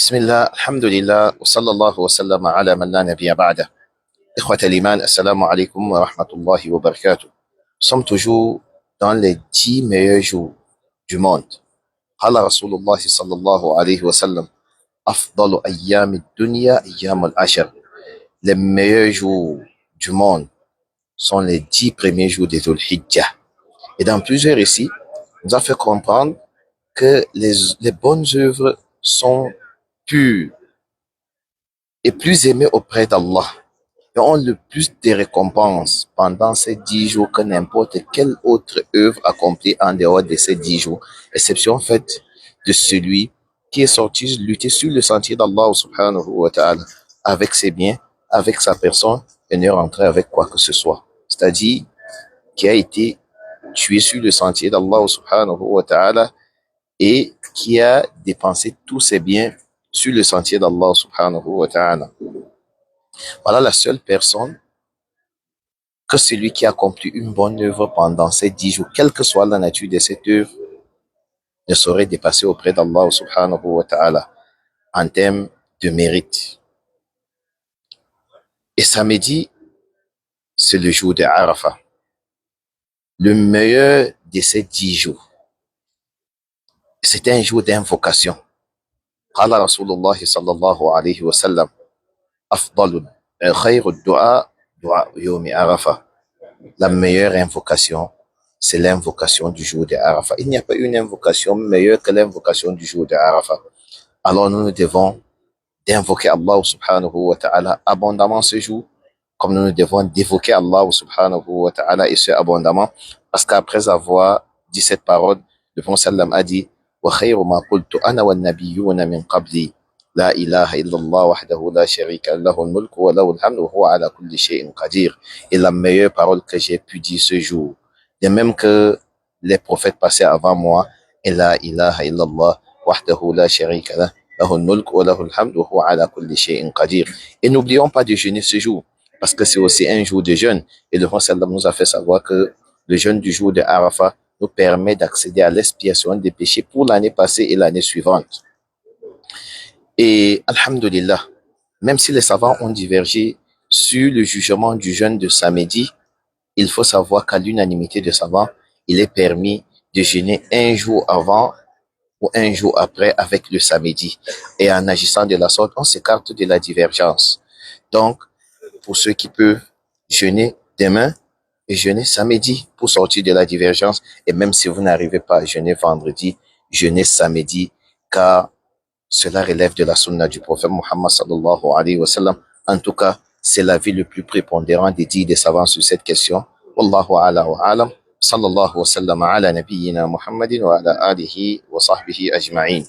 بسم الله الحمد لله وصلى الله وسلم على من لا نبي بعده. إخوة الإيمان, assalamu alaikum wa rahmatullahi wa barakatuh. Nous sommes toujours dans les 10 meilleurs jours du monde. قال رسول الله صلى الله عليه وسلم أفضل أيام الدنيا أيام العشر. Les meilleurs jours du monde sont les 10 premiers jours des Dhul Hijjah. Et dans plusieurs récits, nous a fait comprendre que les bonnes œuvres sont pures et plus aimées auprès d'Allah et ont le plus de récompenses pendant ces 10 jours que n'importe quelle autre œuvre accomplie en dehors de ces 10 jours, exception faite de celui qui est sorti lutter sur le sentier d'Allah subhanahu wa ta'ala avec ses biens, avec sa personne et ne rentrer avec quoi que ce soit. C'est-à-dire qui a été tué sur le sentier d'Allah subhanahu wa ta'ala et qui a dépensé tous ses biens sur le sentier d'Allah subhanahu wa ta'ala. Voilà la seule personne que celui qui accomplit une bonne œuvre pendant ces 10 jours, quelle que soit la nature de cette œuvre, ne saurait dépasser auprès d'Allah subhanahu wa ta'ala en termes de mérite. Et samedi, c'est le jour de Arafah, le meilleur de ces 10 jours. C'était un jour d'invocation. قال رسول الله صلى الله عليه وسلم أفضل خير الدعاء دعاء يوم عرفة. La meilleure invocation, c'est l'invocation du jour de Arafat. Il n'y a pas une invocation meilleure que l'invocation du jour de Arafat. Alors nous devons d'invoquer Allah subhanahu wa ta'ala abondamment ce jour, comme nous devons d'évoquer Allah subhanahu wa ta'ala et ce abondamment, parce qu'après avoir dit cette parole, le prophète sallam a dit وَخَيْرُ مَا قُلْتُ أَنَا وَالنَّبِيُّونَ مِنْ قَبْلِي لا إله إلا الله وحده لا شريك له الملك وله الحمد وهو على كل شيء قدير. Et la meilleure parole que j'ai pu dire ce jour, de même que les prophètes passés avant moi, et la ilaha illallah wahdahu la sharika lah lahu al-mulk wa lahu al-hamd wa huwa ala kulli shay'in qadir. Et n'oublions pas de jeûner ce jour, parce que c'est aussi un jour de jeûne. Et le prophète nous a fait savoir que le jeûne du jour de Arafat nous permet d'accéder à l'expiation des péchés pour l'année passée et l'année suivante. Et alhamdulillah, même si les savants ont divergé sur le jugement du jeûne de samedi, il faut savoir qu'à l'unanimité des savants, il est permis de jeûner un jour avant ou un jour après avec le samedi. Et en agissant de la sorte, on s'écarte de la divergence. Donc, pour ceux qui peuvent jeûner demain et jeûner samedi pour sortir de la divergence, et même si vous n'arrivez pas à jeûner vendredi, jeûnez samedi, car cela relève de la sunna du prophète Muhammad sallallahu alayhi wa sallam. En tout cas, c'est l'avis le plus prépondérant des dits des savants sur cette question. Wallahu ala wa alam. Sallallahu wa sallam ala nabiyyina Muhammadin wa ala alihi wa sahbihi ajma'in.